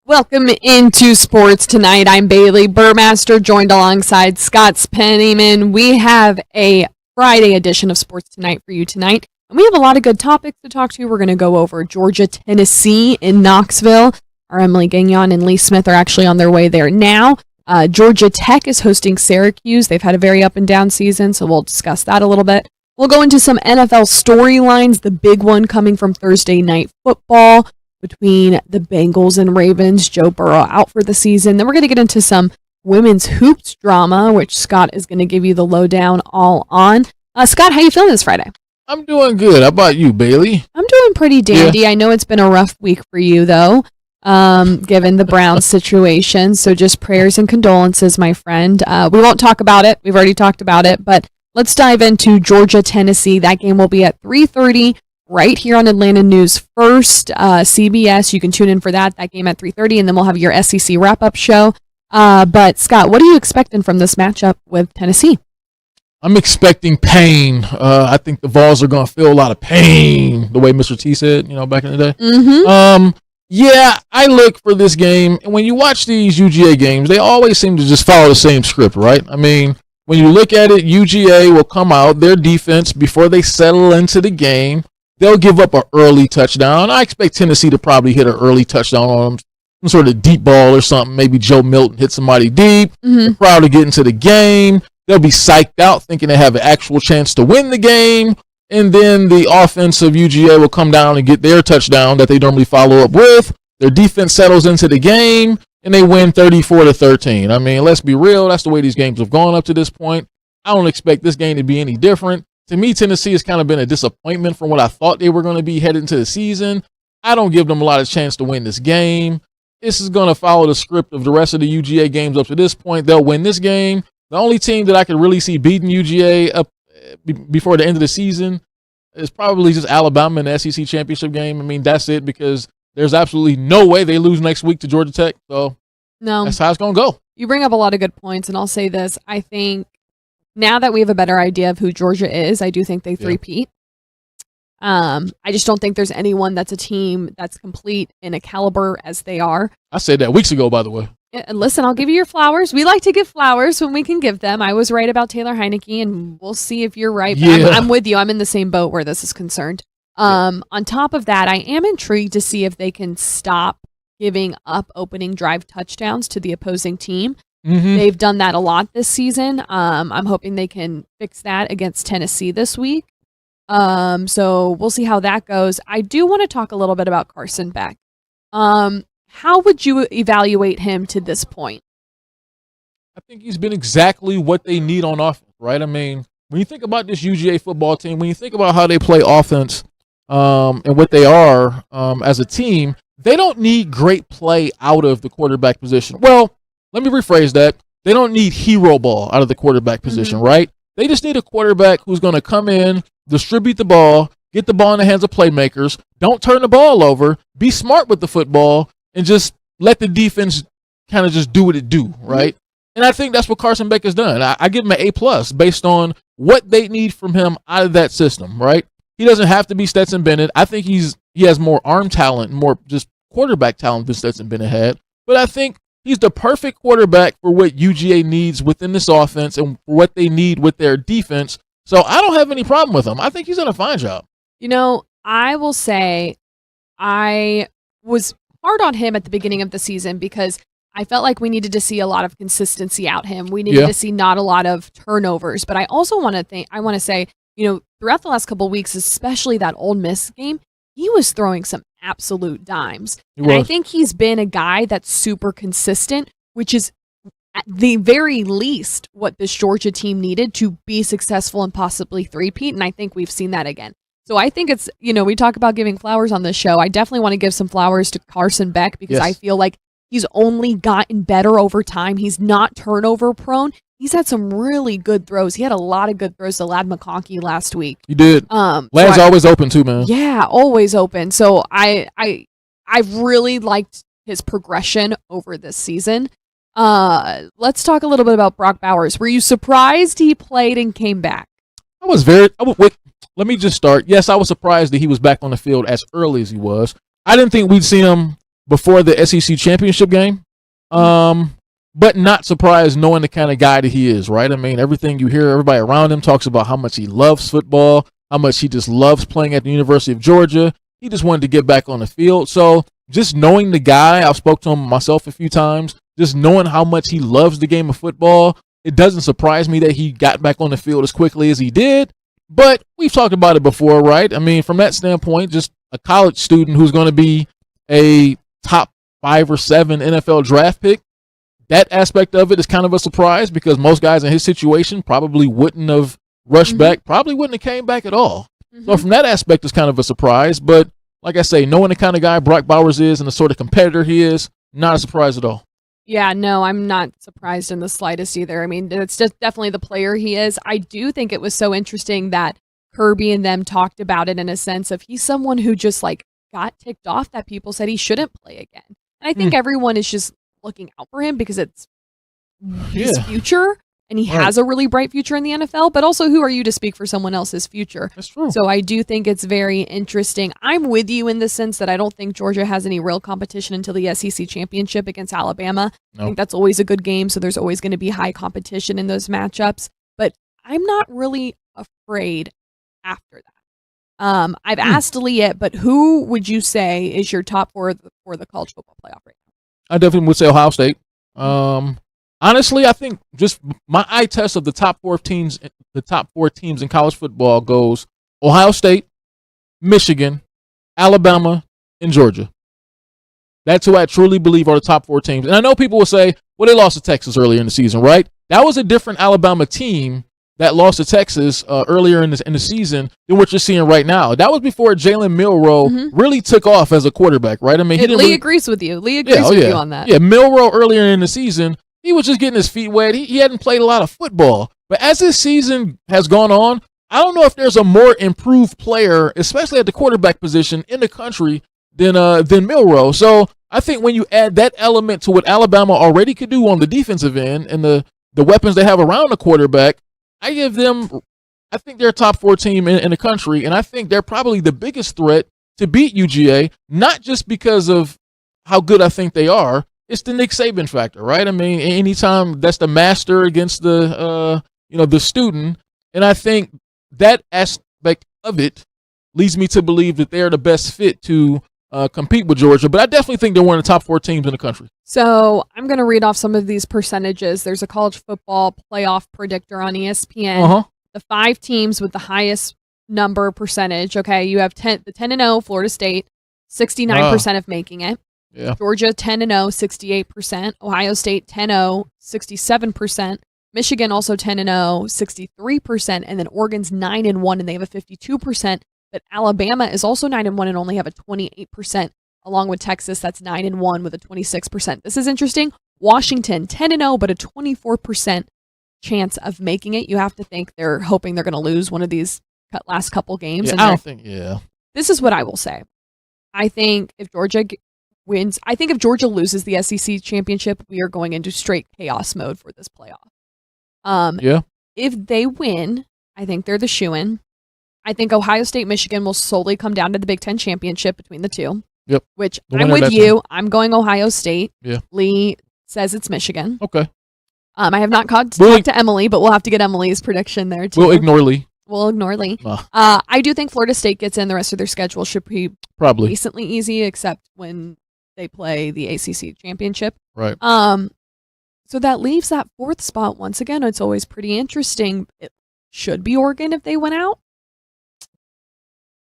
Welcome into sports tonight. I'm Bailey Burmaster, joined alongside Scott Pennyman. We have a Friday edition of Sports Tonight for you tonight, and we have a lot of good topics to talk to. We're going to go over Georgia, Tennessee in Knoxville. Our Emily Gagnon and Lee Smith are actually on their way there now. Georgia Tech is hosting Syracuse. They've had a very up and down season, so we'll discuss that a little bit. We'll go into some NFL storylines, the big one coming from Thursday Night Football between the Bengals and Ravens. Joe Burrow out for the season. Then we're going to get into some women's hoops drama, which Scott is going to give you the lowdown all on. Scott, how you feeling this Friday? I'm doing good. How about you, Bailey? I'm doing pretty dandy. Yeah. I know it's been a rough week for you, though, given the Browns situation. So just prayers and condolences, my friend. We won't talk about it. We've already talked about it, but let's dive into Georgia, Tennessee. That game will be at 3:30. Right here on Atlanta News First, CBS. You can tune in for that game at 3:30, and then we'll have your SEC wrap-up show. But, Scott, what are you expecting from this matchup with Tennessee? I'm expecting pain. I think the Vols are going to feel a lot of pain, the way Mr. T said, back in the day. Mm-hmm. Yeah, I look for this game, and when you watch these UGA games, they always seem to just follow the same script, right? I mean, when you look at it, UGA will come out, their defense, before they settle into the game, they'll give up an early touchdown. I expect Tennessee to probably hit an early touchdown on them, some sort of deep ball or something. Maybe Joe Milton hit somebody deep. Mm-hmm. The crowd will get into the game. They'll be psyched out thinking they have an actual chance to win the game. And then the offense of UGA will come down and get their touchdown that they normally follow up with. Their defense settles into the game, and they win 34-13. I mean, let's be real. That's the way these games have gone up to this point. I don't expect this game to be any different. To me, Tennessee has kind of been a disappointment from what I thought they were going to be headed into the season. I don't give them a lot of chance to win this game. This is going to follow the script of the rest of the UGA games up to this point. They'll win this game. The only team that I could really see beating UGA up before the end of the season is probably just Alabama in the SEC championship game. I mean, that's it, because there's absolutely no way they lose next week to Georgia Tech. So no, that's how it's going to go. You bring up a lot of good points, and I'll say this. I think now that we have a better idea of who Georgia is, I do think they three-peat. I just don't think there's anyone that's a team that's complete in a caliber as they are. I said that weeks ago, by the way. And listen, I'll give you your flowers. We like to give flowers when we can give them. I was right about Taylor Heineke, and we'll see if you're right. Yeah. I'm with you. I'm in the same boat where this is concerned. On top of that, I am intrigued to see if they can stop giving up opening drive touchdowns to the opposing team. Mm-hmm. They've done that a lot this season. I'm hoping they can fix that against Tennessee this week. So we'll see how that goes. I do want to talk a little bit about Carson Beck. How would you evaluate him to this point? I think he's been exactly what they need on offense, right? I mean, when you think about this UGA football team, when you think about how they play offense and what they are as a team, they don't need great play out of the quarterback position. Well, let me rephrase that. They don't need hero ball out of the quarterback position, right? They just need a quarterback who's going to come in, distribute the ball, get the ball in the hands of playmakers, don't turn the ball over, be smart with the football, and just let the defense kind of just do what it do, right? And I think that's what Carson Beck has done. I give him an A+ based on what they need from him out of that system, right? He doesn't have to be Stetson Bennett. I think he has more arm talent, more just quarterback talent than Stetson Bennett had. But I think he's the perfect quarterback for what UGA needs within this offense and for what they need with their defense. So I don't have any problem with him. I think he's done a fine job. I will say I was hard on him at the beginning of the season because I felt like we needed to see a lot of consistency out him. We needed to see not a lot of turnovers. But I also want to say, throughout the last couple of weeks, especially that Ole Miss game, he was throwing some absolute dimes. And I think he's been a guy that's super consistent, which is at the very least what this Georgia team needed to be successful and possibly three-peat. And I think we've seen that again. So I think it's, we talk about giving flowers on this show. I definitely want to give some flowers to Carson Beck because I feel like he's only gotten better over time. He's not turnover prone. He's had some really good throws. He had a lot of good throws to Ladd McConkey last week. He did. Ladd's always open too, man. Yeah, always open. So I've really liked his progression over this season. Let's talk a little bit about Brock Bowers. Were you surprised he played and came back? Let me just start. Yes, I was surprised that he was back on the field as early as he was. I didn't think we'd see him before the SEC championship game. But not surprised knowing the kind of guy that he is, right? I mean, everything you hear, everybody around him talks about how much he loves football, how much he just loves playing at the University of Georgia. He just wanted to get back on the field. So just knowing the guy, I've spoke to him myself a few times, just knowing how much he loves the game of football, it doesn't surprise me that he got back on the field as quickly as he did. But we've talked about it before, right? I mean, from that standpoint, just a college student who's going to be a top 5 or 7 NFL draft pick, that aspect of it is kind of a surprise because most guys in his situation probably wouldn't have rushed back, probably wouldn't have came back at all. So from that aspect, it's kind of a surprise. But like I say, knowing the kind of guy Brock Bowers is and the sort of competitor he is, not a surprise at all. Yeah, no, I'm not surprised in the slightest either. I mean, it's just definitely the player he is. I do think it was so interesting that Kirby and them talked about it in a sense of he's someone who just like got ticked off that people said he shouldn't play again. And I think everyone is just looking out for him because it's his future and he has a really bright future in the NFL, but also who are you to speak for someone else's future? That's true. So I do think it's very interesting. I'm with you in the sense that I don't think Georgia has any real competition until the SEC championship against Alabama. I think that's always a good game, so there's always going to be high competition in those matchups, but I'm not really afraid after that. I've asked Leah, but who would you say is your top 4 for the college football playoff right now? I definitely would say Ohio State. Honestly, I think just my eye test of the top 4 teams in college football goes Ohio State, Michigan, Alabama, and Georgia. That's who I truly believe are the top 4 teams. And I know people will say, well, they lost to Texas earlier in the season, right? That was a different Alabama team that lost to Texas earlier in the season than what you're seeing right now. That was before Jalen Milroe really took off as a quarterback, right? I mean, Lee agrees with you. Lee agrees with you on that. Yeah, Milroe earlier in the season, he was just getting his feet wet. He hadn't played a lot of football. But as this season has gone on, I don't know if there's a more improved player, especially at the quarterback position in the country than Milroe. So I think when you add that element to what Alabama already could do on the defensive end and the weapons they have around the quarterback, I think they're a top 4 team in the country, and I think they're probably the biggest threat to beat UGA, not just because of how good I think they are. It's the Nick Saban factor, right? I mean, anytime that's the master against the student, and I think that aspect of it leads me to believe that they're the best fit to compete with Georgia. But I definitely think they're one of the top 4 teams in the country. So I'm going to read off some of these percentages. There's a college football playoff predictor on ESPN. The 5 teams with the highest number percentage. Okay, you have the 10-0 Florida State, 69% of making it. Yeah. Georgia 10-0, 68%. Ohio State 10-0, 67%. Michigan also 10-0, 63%. And then Oregon's 9-1, and they have a 52%. But Alabama is also 9-1 and only have a 28%. Along with Texas, that's 9-1 with a 26%. This is interesting. Washington 10-0, but a 24% chance of making it. You have to think they're hoping they're going to lose one of these last couple games. Yeah, I don't think. This is what I will say. I think if Georgia wins, I think if Georgia loses the SEC championship, we are going into straight chaos mode for this playoff. If they win, I think they're the shoo-in. I think Ohio State, Michigan will solely come down to the Big Ten championship between the two. Yep. Which I'm with you. I'm going Ohio State. Yeah. Lee says it's Michigan. Okay. I have not talked to Emily, but we'll have to get Emily's prediction there too. We'll ignore Lee. I do think Florida State gets in. The rest of their schedule should be probably decently easy, except when they play the ACC championship. Right. So that leaves that 4th spot. Once again, it's always pretty interesting. It should be Oregon if they went out.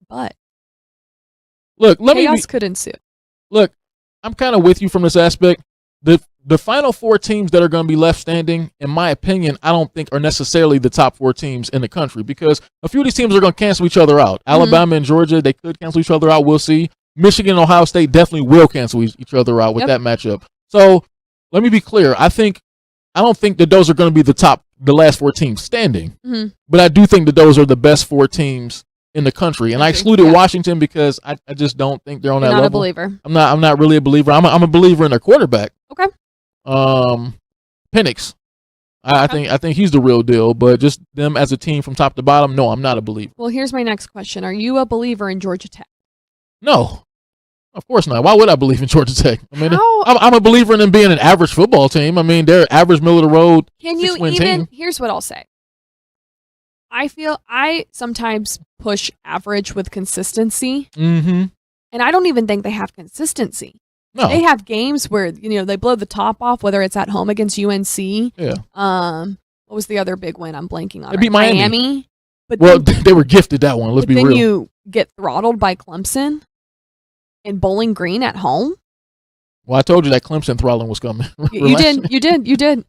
But look, chaos could ensue. Look, I'm kind of with you from this aspect. The final 4 teams that are going to be left standing, in my opinion, I don't think are necessarily the top 4 teams in the country because a few of these teams are going to cancel each other out. Alabama and Georgia, they could cancel each other out. We'll see. Michigan and Ohio State definitely will cancel each other out with that matchup. So let me be clear. I don't think that those are going to be the last 4 teams standing, but I do think that those are the best 4 teams in the country. And I excluded Washington because I just don't think they're on that level. Not a believer. I'm not really a believer. I'm a believer in their quarterback. Okay. Penix. I think he's the real deal, but just them as a team from top to bottom, no, I'm not a believer. Well, here's my next question. Are you a believer in Georgia Tech? No. Of course not. Why would I believe in Georgia Tech? I mean, How- I'm a believer in them being an average football team. I mean, they're average middle of the road. Can you six-win even? team. Here's what I'll say. I feel I sometimes push average with consistency, Mm-hmm. and I don't even think they have consistency. No. They have games where they blow the top off, whether it's at home against UNC. Yeah. What was the other big win? I'm blanking on. They beat Miami. But Well, then, they were gifted that one. Let's but be then real. you get throttled by Clemson and Bowling Green at home. Well, I told you that Clemson throttling was coming. You did.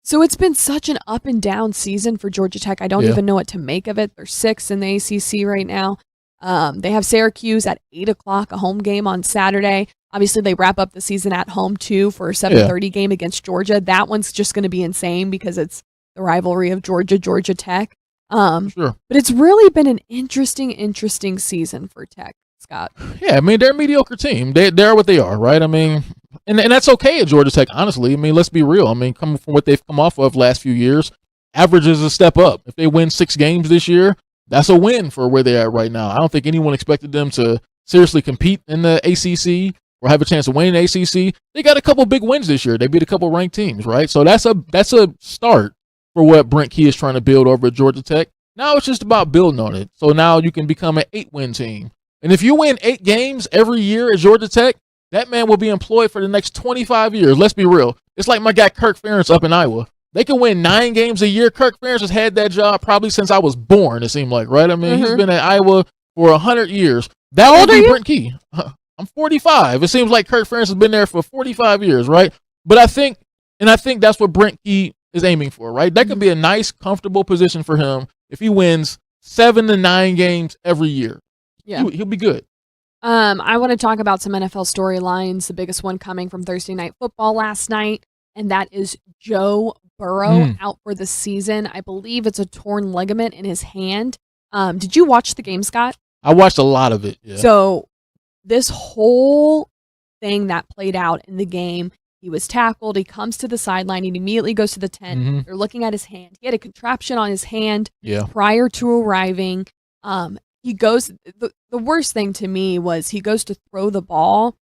So it's been such an up and down season for Georgia Tech. I don't Yeah. even know what to make of it. They're 6th in the ACC right now. They have Syracuse at 8:00, a home game on Saturday. Obviously, they wrap up the season at home too for a 7:30 game against Georgia. That one's just going to be insane because it's the rivalry of Georgia Tech. Sure. But it's really been an interesting season for Tech, Scott. Yeah, I mean, they're a mediocre team. They're what they are, right? I mean, and that's okay at Georgia Tech, honestly. I mean, let's be real. I mean, coming from what they've come off of last few years, average is a step up. If they win 6 games this year, that's a win for where they're at right now. I don't think anyone expected them to seriously compete in the ACC or have a chance to win the ACC. They got a couple big wins this year. They beat a couple ranked teams, right? So that's a start for what Brent Key is trying to build over at Georgia Tech. Now it's just about building on it. So now you can become an 8-win team. And if you win 8 games every year at Georgia Tech, that man will be employed for the next 25 years. Let's be real. It's like my guy Kirk Ferentz up in Iowa. They can win 9 games a year. Kirk Ferentz has had that job probably since I was born, it seemed like, right? I mean, he's been at Iowa for 100 years. That How old would are be you? Brent Key. I'm 45. It seems like Kirk Ferentz has been there for 45 years, right? But I think that's what Brent Key is aiming for, right? That could be a nice, comfortable position for him if he wins 7 to 9 games every year. Yeah. He'll be good. I want to talk about some NFL storylines. The biggest one coming from Thursday Night Football last night, and that is Joe Burrow out for the season. I believe it's a torn ligament in his hand. Did you watch the game, Scott? I watched a lot of it. Yeah. So this whole thing that played out in the game, he was tackled. He comes to the sideline. He immediately goes to the tent. They're looking at his hand. He had a contraption on his hand prior to arriving. He goes. The worst thing to me was he goes to throw the ball,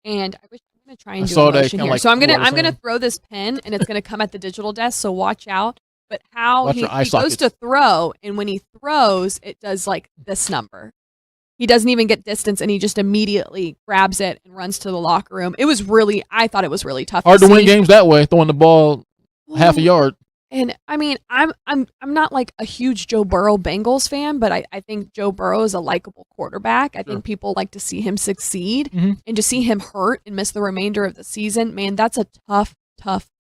and I'm gonna try and do a motion here. Like, so I'm gonna throw this pen, and it's gonna come at the digital desk. So watch out. But how he goes to throw, and when he throws, it does like this number. He doesn't even get distance, and he just immediately grabs it and runs to the locker room. I thought it was really tough. Hard to win games that way, throwing the ball half a yard. And I mean, I'm not like a huge Joe Burrow Bengals fan, but I think Joe Burrow is a likable quarterback. I think people like to see him succeed, and to see him hurt and miss the remainder of the season, man, that's a tough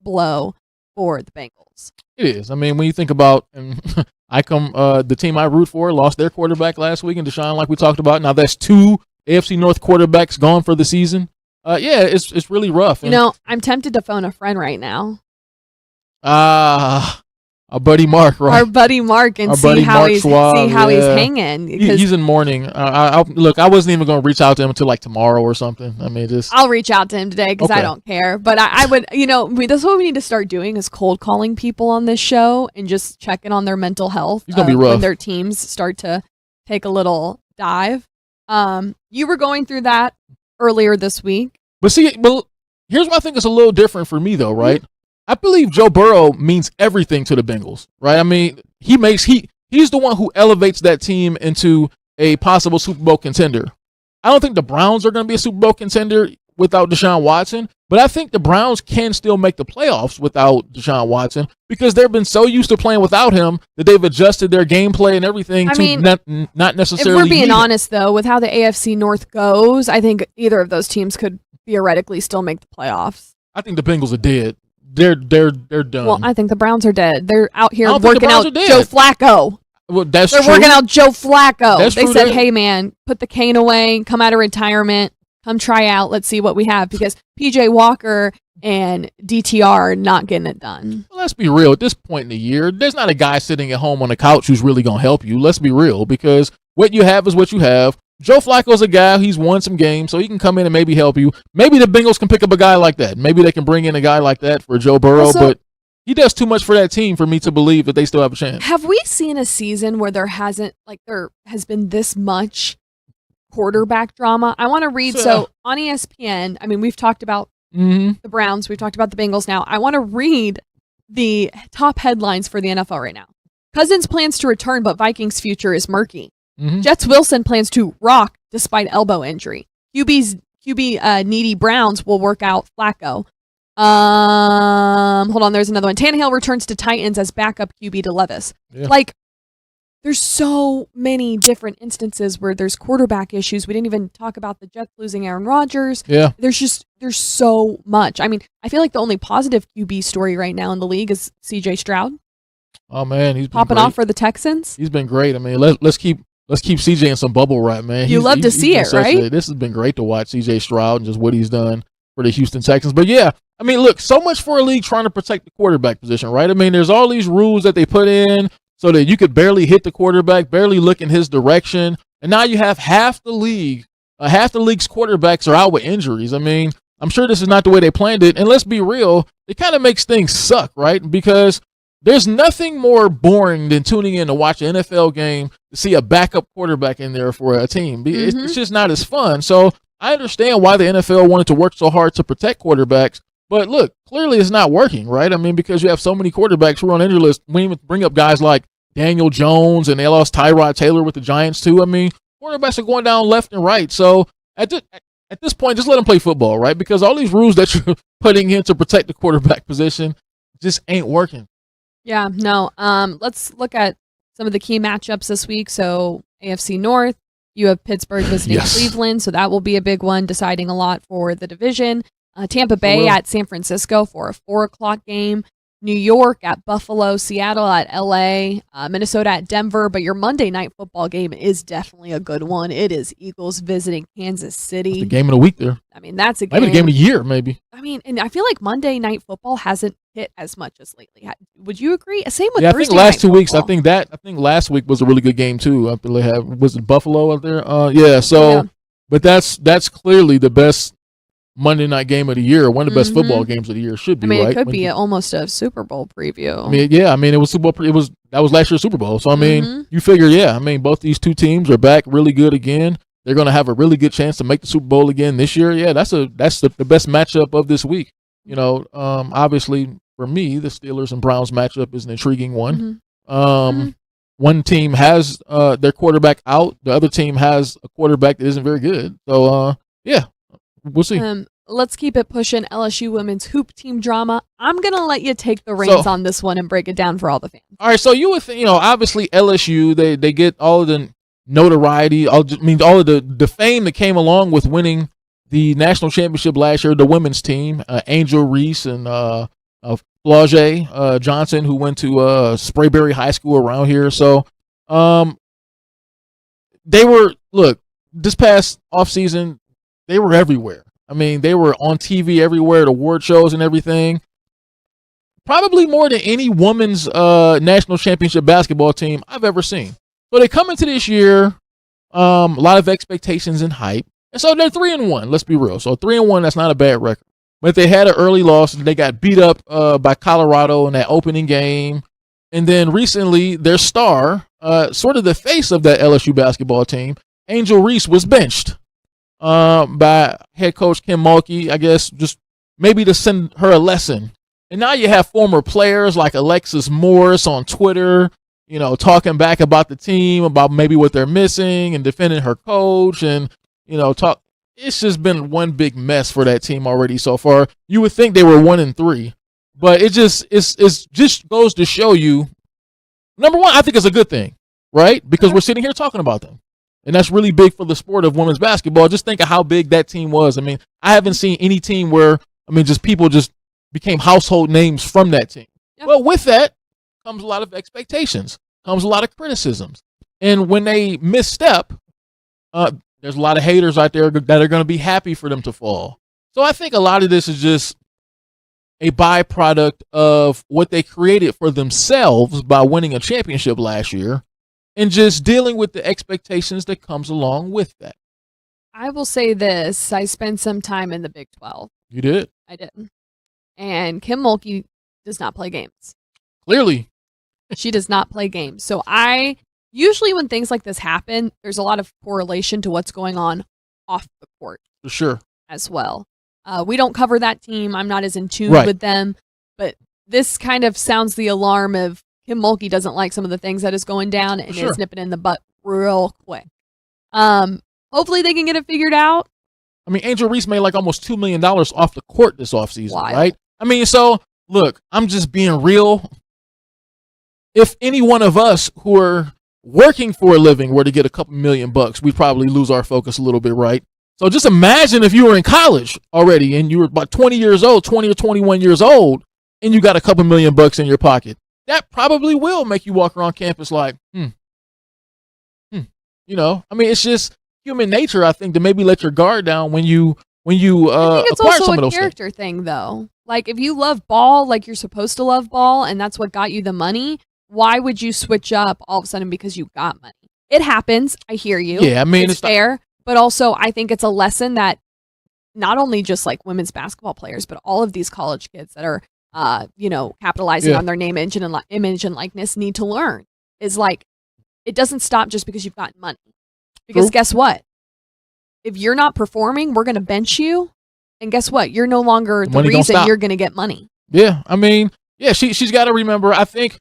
blow for the Bengals. It is. I mean, when you think about, and the team I root for lost their quarterback last week, and Deshaun, like we talked about. Now that's 2 AFC North quarterbacks gone for the season. It's really rough. You know, I'm tempted to phone a friend right now. Our buddy Mark, right? Our buddy Mark, and see how he's hanging. He's in mourning. Look, I wasn't even going to reach out to him until like tomorrow or something. I mean, I'll reach out to him today because I don't care. But I would, that's what we need to start doing is cold calling people on this show and just checking on their mental health. It's going to be rough when their teams start to take a little dive. You were going through that earlier this week. But here's what I think is a little different for me, though, right? I believe Joe Burrow means everything to the Bengals, right? I mean, he's the one who elevates that team into a possible Super Bowl contender. I don't think the Browns are going to be a Super Bowl contender without Deshaun Watson, but I think the Browns can still make the playoffs without Deshaun Watson because they've been so used to playing without him that they've adjusted their gameplay and everything not necessarily. If we're being honest, though, with how the AFC North goes, I think either of those teams could theoretically still make the playoffs. I think the Bengals are dead. They're done. Well, I think the Browns are dead. They're out here working out Joe Flacco. Well, They're working out Joe Flacco. They said, "Hey, man, put the cane away, come out of retirement, come try out. Let's see what we have." Because PJ Walker and DTR are not getting it done. Well, let's be real. At this point in the year, there's not a guy sitting at home on the couch who's really going to help you. Let's be real, because what you have is what you have. Joe Flacco's a guy, he's won some games, so he can come in and maybe help you. Maybe the Bengals can pick up a guy like that. Maybe they can bring in a guy like that for Joe Burrow, but he does too much for that team for me to believe that they still have a chance. Have we seen a season where there has been this much quarterback drama. I want to read. So on ESPN, I mean, we've talked about the Browns. We've talked about the Bengals now. I want to read the top headlines for the NFL right now. Cousins plans to return, but Vikings' future is murky. Jets Wilson plans to rock despite elbow injury. QB needy Browns will work out Flacco. Hold on, there's another one. Tannehill returns to Titans as backup QB to Levis. Yeah. Like, there's so many different instances where there's quarterback issues. We didn't even talk about the Jets losing Aaron Rodgers. Yeah. There's so much. I mean, I feel like the only positive QB story right now in the league is CJ Stroud. Oh man, he's been popping great. Off for the Texans. He's been great. I mean, let's keep CJ in some bubble wrap, man. You love to see it, right? This has been great to watch CJ Stroud and just what he's done for the Houston Texans. But yeah, I mean, look, so much for a league trying to protect the quarterback position, right? I mean, there's all these rules that they put in so that you could barely hit the quarterback, barely look in his direction. And now you have half the league's quarterbacks are out with injuries. I mean, I'm sure this is not the way they planned it. And let's be real, it kind of makes things suck, right? Because there's nothing more boring than tuning in to watch an NFL game to see a backup quarterback in there for a team. It's just not as fun. So I understand why the NFL wanted to work so hard to protect quarterbacks. But look, clearly it's not working, right? I mean, because you have so many quarterbacks who are on injury list. We even bring up guys like Daniel Jones, and they lost Tyrod Taylor with the Giants too. I mean, quarterbacks are going down left and right. So at this point, just let them play football, right? Because all these rules that you're putting in to protect the quarterback position just ain't working. Yeah, no. Let's look at some of the key matchups this week. So AFC North, you have Pittsburgh visiting Cleveland, so that will be a big one, deciding a lot for the division. Tampa Bay at San Francisco for a 4:00 game. New York at Buffalo, Seattle at LA, Minnesota at Denver. But your Monday night football game is definitely a good one. It is Eagles visiting Kansas City. That's the game of the week there. I mean, that's a game. Maybe the game of the year, maybe. I mean, and I feel like Monday night football hasn't hit as much as lately. Would you agree? Same with Thursday I think last 2 weeks. Football. I think last week was a really good game too. I feel they was it Buffalo out there? But that's clearly the best Monday night game of the year, one of the best football games of the year should be. I mean, right? It could be almost a Super Bowl preview. I mean, it was Super Bowl. That was last year's Super Bowl. So I mean, you figure, I mean, both these two teams are back really good again. They're going to have a really good chance to make the Super Bowl again this year. Yeah, that's the best matchup of this week. You know, obviously for me, the Steelers and Browns matchup is an intriguing one. One team has their quarterback out. The other team has a quarterback that isn't very good. So we'll see. Let's keep it pushing. LSU women's hoop team drama. I'm going to let you take the reins on this one and break it down for all the fans. All right, so you would think, obviously LSU, they get all of the notoriety, all of the fame that came along with winning the national championship last year, the women's team, Angel Reese and Flau'jae Johnson, who went to Sprayberry High School around here. So this past offseason, they were everywhere. I mean, they were on TV everywhere, at award shows and everything. Probably more than any women's national championship basketball team I've ever seen. So they come into this year, a lot of expectations and hype. And so they're 3-1, let's be real. So 3-1, that's not a bad record. But they had an early loss. They got beat up by Colorado in that opening game. And then recently, their star, sort of the face of that LSU basketball team, Angel Reese, was benched by head coach Kim Mulkey, I guess, just maybe to send her a lesson. And now you have former players like Alexis Morris on Twitter, talking back about the team, about maybe what they're missing and defending her coach and, it's just been one big mess for that team already so far. You would think they were 1-3, but it just goes to show you, number one, I think it's a good thing, right? Because we're sitting here talking about them. And that's really big for the sport of women's basketball. Just think of how big that team was. I mean, I haven't seen any team where, just people just became household names from that team. Yep. Well, with that comes a lot of expectations, comes a lot of criticisms. And when they misstep, there's a lot of haters out there that are going to be happy for them to fall. So I think a lot of this is just a byproduct of what they created for themselves by winning a championship last year and just dealing with the expectations that comes along with that. I will say this. I spent some time in the Big 12. You did? I did. And Kim Mulkey does not play games. Clearly. She does not play games. So I usually when things like this happen, there's a lot of correlation to what's going on off the court. For sure. As well. We don't cover that team. I'm not as in tune with them, but this kind of sounds the alarm of Kim Mulkey doesn't like some of the things that is going down and is nipping in the butt real quick. Hopefully they can get it figured out. I mean, Angel Reese made like almost $2 million off the court this offseason, right? I mean, so look, I'm just being real. If any one of us who are working for a living were to get a couple $1,000,000, we'd probably lose our focus a little bit, right? So just imagine if you were in college already and you were about 20 years old, 20 or 21 years old, and you got a couple $1,000,000 in your pocket. That probably will make you walk around campus like, You know, I mean, it's just human nature, I think, to maybe let your guard down when you I think it's acquire also some of a those character thing, though. Like, if you love ball, like you're supposed to love ball, and that's what got you the money, why would you switch up all of a sudden because you got money? It happens. I hear you. Yeah, I mean, it's fair. But also, I think it's a lesson that not only just like women's basketball players, but all of these college kids that are, capitalizing on their name, image, and likeness need to learn is like, it doesn't stop just because you've gotten money. Because guess what? If you're not performing, we're going to bench you. And guess what? You're no longer the reason you're going to get money. Yeah, I mean, she's got to remember, I think,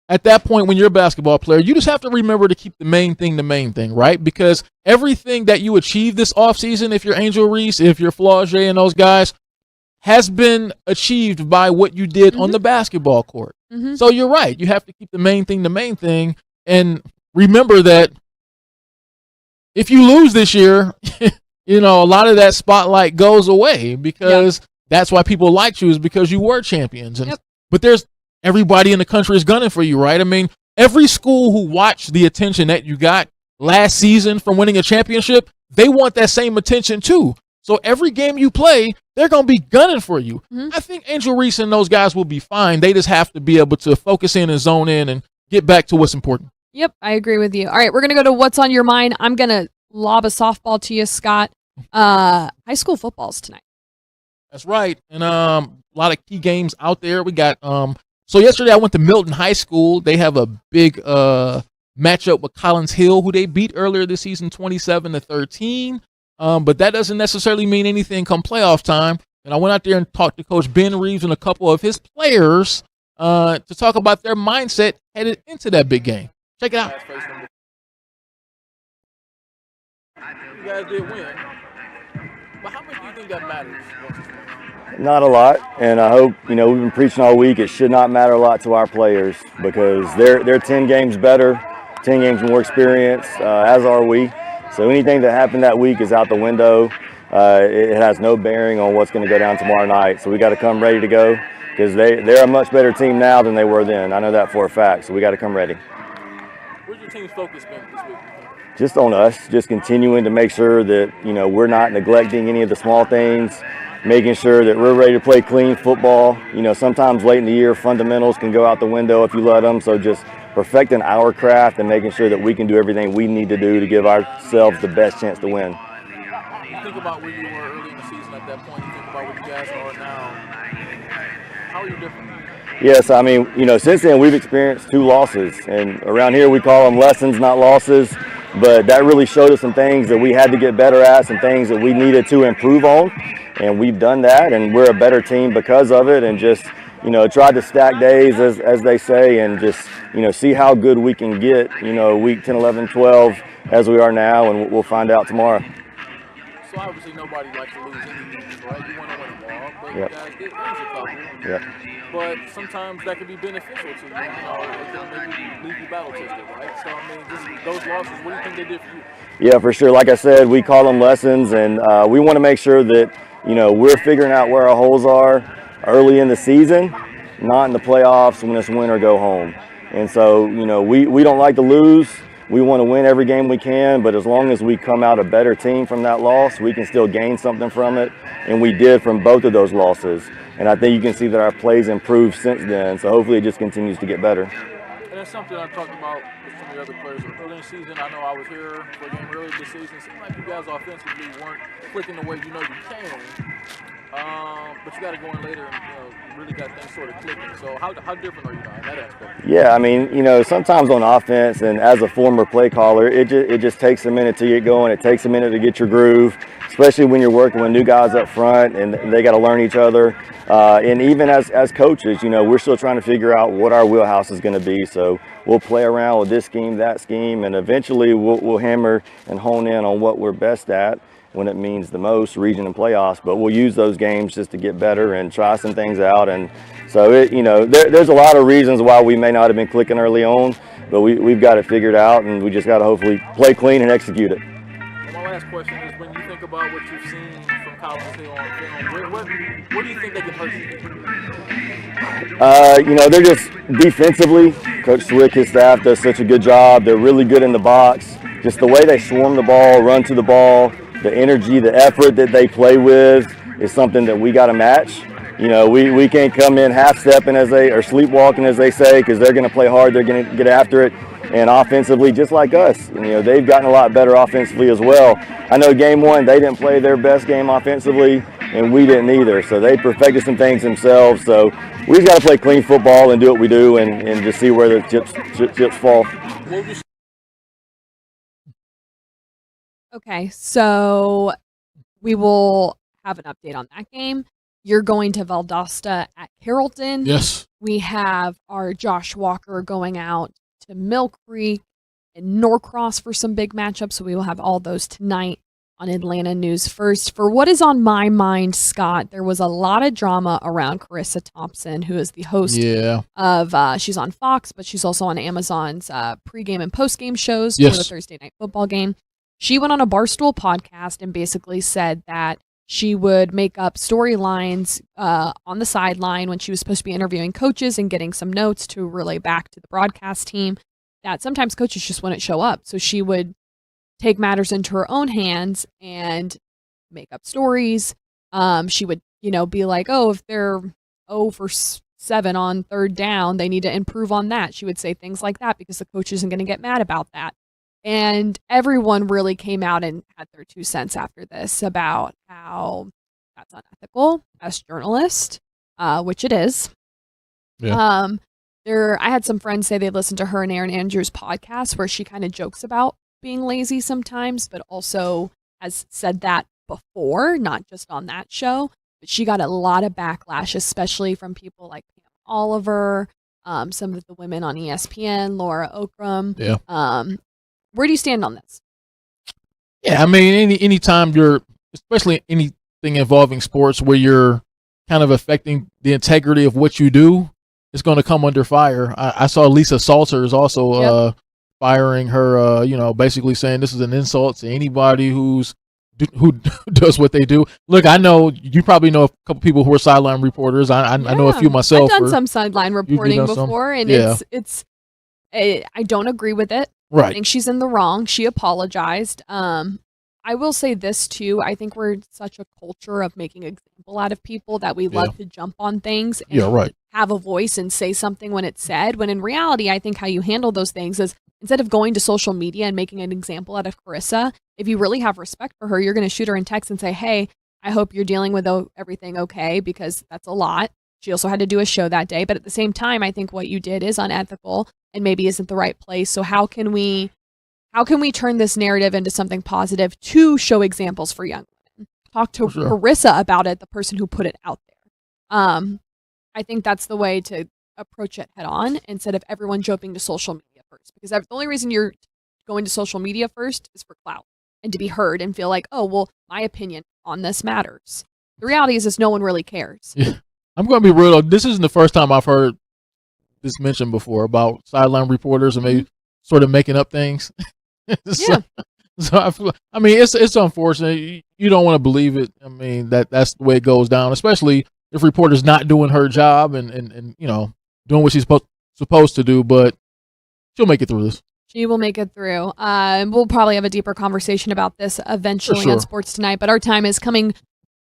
at that point when you're a basketball player, you just have to remember to keep the main thing, right? Because everything that you achieve this offseason, if you're Angel Reese, if you're Flaugier and those guys, has been achieved by what you did on the basketball court. So you're right. You have to keep the main thing. And remember that if you lose this year, a lot of that spotlight goes away because that's why people liked you, is because you were champions. And but there's everybody in the country is gunning for you, right? I mean, every school who watched the attention that you got last season from winning a championship, they want that same attention too. So every game you play, they're going to be gunning for you. I think Angel Reese and those guys will be fine. They just have to be able to focus in and zone in and get back to what's important. Yep, I agree with you. All right, we're going to go to What's on Your Mind. I'm going to lob a softball to you, Scott. High school football's tonight. That's right. And a lot of key games out there. We got so yesterday I went to Milton High School. They have a big matchup with Collins Hill, who they beat earlier this season 27-13. But that doesn't necessarily mean anything come playoff time. And I went out there and talked to Coach Ben Reeves and a couple of his players to talk about their mindset headed into that big game. Check it out. You guys did win. But how much do you think that matters? Not a lot, and I hope, we've been preaching all week, it should not matter a lot to our players because they're 10 games better, 10 games more experience, as are we. So anything that happened that week is out the window. It has no bearing on what's going to go down tomorrow night. So we got to come ready to go because they're a much better team now than they were then. I know that for a fact, so we got to come ready. Where's your team's focus been this week? Just on us, just continuing to make sure that, we're not neglecting any of the small things, making sure that we're ready to play clean football. Sometimes late in the year, fundamentals can go out the window if you let them. So just perfecting our craft and making sure that we can do everything we need to do to give ourselves the best chance to win. You think about where you were early in the season at that point. You think about where you guys are now. How are you different? Yes, I mean, since then we've experienced 2 losses. And around here we call them lessons, not losses. But that really showed us some things that we had to get better at, some things that we needed to improve on. And we've done that, and we're a better team because of it. And just, tried to stack days, as they say, and just, see how good we can get, week 10, 11, 12 as we are now, and we'll find out tomorrow. So obviously nobody likes to lose any games, right? You want to win them all, but you guys did lose a couple. Yep. But sometimes that can be beneficial to you. It can maybe leave you battle tested, right? So, I mean, just those losses, what do you think they did for you? Yeah, for sure. Like I said, we call them lessons, and we want to make sure that, we're figuring out where our holes are early in the season, not in the playoffs when it's win or go home. And so, we don't like to lose. We want to win every game we can, but as long as we come out a better team from that loss, we can still gain something from it, and we did from both of those losses. And I think you can see that our plays improved since then, so hopefully it just continues to get better. And that's something I talked about with some of the other players early in the season. I know I was here for a game earlier this season. It seemed like you guys offensively weren't clicking the way you can. But you got to go in later and really got things sort of clicking. So how different are you now in that aspect? Yeah, I mean, sometimes on offense, and as a former play caller, it just takes a minute to get going. It takes a minute to get your groove, especially when you're working with new guys up front and they got to learn each other. And even as coaches, we're still trying to figure out what our wheelhouse is going to be. So we'll play around with this scheme, that scheme, and eventually we'll hammer and hone in on what we're best at when it means the most, region and playoffs. But we'll use those games just to get better and try some things out. And so there's a lot of reasons why we may not have been clicking early on, but we've got it figured out, and we just got to hopefully play clean and execute it. Well, my last question is, when you think about what you've seen from college Hill on film, what do you think they can hurt you? They're just defensively. Coach Swick, his staff does such a good job. They're really good in the box. Just the way they swarm the ball, run to the ball, the energy, the effort that they play with is something that we got to match. We can't come in half-stepping or sleepwalking, as they say, because they're going to play hard. They're going to get after it. And offensively, just like us, they've gotten a lot better offensively as well. I know game one, they didn't play their best game offensively, and we didn't either. So they perfected some things themselves. So we've got to play clean football and do what we do and just see where the chips fall. Okay, so we will have an update on that game. You're going to Valdosta at Carrollton. Yes. We have our Josh Walker going out to Mill Creek and Norcross for some big matchups. So we will have all those tonight on Atlanta News First. For what is on my mind, Scott, there was a lot of drama around Carissa Thompson, who is the host of, she's on Fox, but she's also on Amazon's pregame and postgame shows for the Thursday Night Football game. She went on a Barstool podcast and basically said that she would make up storylines on the sideline when she was supposed to be interviewing coaches and getting some notes to relay back to the broadcast team, that sometimes coaches just wouldn't show up. So she would take matters into her own hands and make up stories. She would, be like, oh, if they're 0 for 7 on third down, they need to improve on that. She would say things like that because the coach isn't going to get mad about that. And everyone really came out and had their 2 cents after this about how that's unethical as journalists, which it is. Yeah. I had some friends say they listened to her and Erin Andrews' podcast where she kind of jokes about being lazy sometimes, but also has said that before, not just on that show. But she got a lot of backlash, especially from people like Pam Oliver, some of the women on ESPN, Laura Okram. Yeah. Where do you stand on this? Yeah, I mean, anytime you're, especially anything involving sports where you're kind of affecting the integrity of what you do, it's going to come under fire. I saw Lisa Salters also firing her, basically saying this is an insult to anybody who does what they do. Look, I know you probably know a couple people who are sideline reporters. I know a few myself. I've done some sideline reporting before, and I don't agree with it. Right. I think she's in the wrong. She apologized. I will say this too. I think we're such a culture of making an example out of people that we love to jump on things and have a voice and say something when it's said. When in reality, I think how you handle those things is instead of going to social media and making an example out of Carissa, if you really have respect for her, you're going to shoot her in text and say, hey, I hope you're dealing with everything okay, because that's a lot. She also had to do a show that day. But at the same time, I think what you did is unethical and maybe isn't the right place. So how can we turn this narrative into something positive to show examples for young women? Talk to Carissa about it, the person who put it out there. I think that's the way to approach it head on instead of everyone jumping to social media first. Because the only reason you're going to social media first is for clout and to be heard and feel like, oh, well, my opinion on this matters. The reality is no one really cares. Yeah. I'm going to be real. This isn't the first time I've heard this mentioned before about sideline reporters and maybe sort of making up things. So I mean, it's unfortunate. You don't want to believe it. I mean, that's the way it goes down, especially if reporter's not doing her job and doing what she's supposed to do. But she'll make it through this. She will make it through. And we'll probably have a deeper conversation about this eventually on Sports Tonight. But our time is coming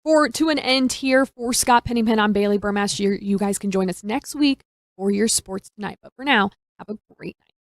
to an end here. For Scott Pennington, I'm Bailey Burmaster. You guys can join us next week for your Sports Tonight. But for now, have a great night.